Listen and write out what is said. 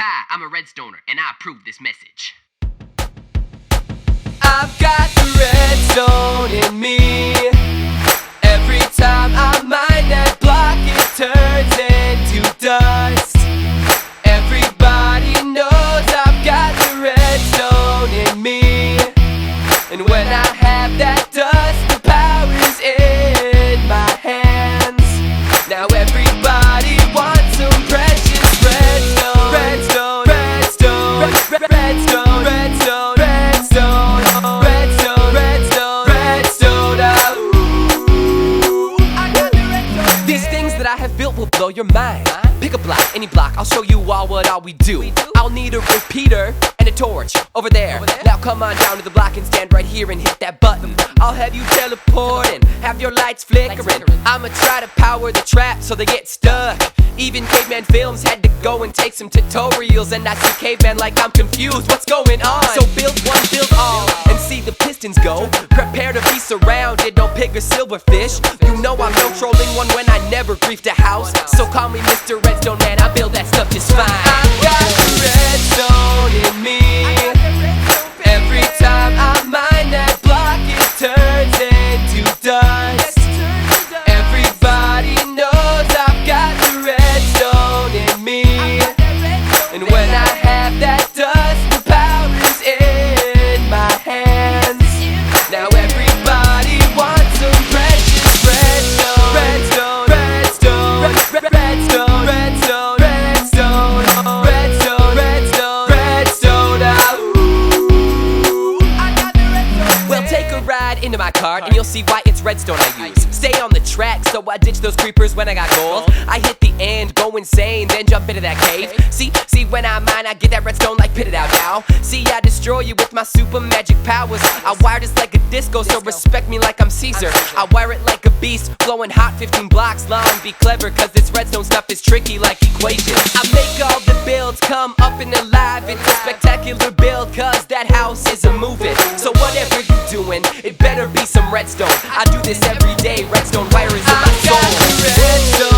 Hi, I'm a redstoner, and I approve this message. I've got the redstone in me. Every time I mine that block, it turns into dust. Everybody knows I've got the redstone in me. And when I have that dust, the power's in my hands. Now everybody wants some precious redstone. Redstone, redstone, redstone, redstone, redstone, redstone, redstone, redstone. Ooh, I got the redstone. These things that I have built will blow your mind. Pick a block, any block, I'll show you all what we do. I'll need a repeater and a torch over there. Now come on down to the block and stand right here and hit that button. I'll have you teleport and have your lights flickering. I'ma try to power the trap so they get stuck. Even Caveman Films had to go and take some tutorials, and I see Caveman like I'm confused, what's going on? So build one, build all, and see the pistons go. Prepare to be surrounded, no pig or silverfish. You know I'm no trolling one when I never griefed a house. So call me Mr. Redstone Man, I build that stuff just fine. I've got the redstone in me. Every time I mine that block, it turns into dust. Everybody knows I've got the redstone in me. And when I have that dust, the power's in my hands. Now everybody wants some precious redstone. Redstone, redstone, redstone, redstone, redstone, redstone, redstone, redstone. Ooh, I got the redstone. Well, take a ride into my cart and you'll see why it's redstone I use. Stay on the track, so I ditch those creepers when I got gold. I hit the end, go insane, then jump into that cave. See, when I mine, I get that redstone like pit it out now. See, I destroy you with my super magic powers. I wire this like a disco, so respect me like I'm Caesar. I wire it like a beast, blowing hot 15 blocks long. Be clever, cause this redstone stuff is tricky like equations. I make all the builds come up and alive. It's a spectacular build, cause that house is a moving. So whatever you doing, it better be some redstone. I do this every day, redstone wire is in my soul. Redstone.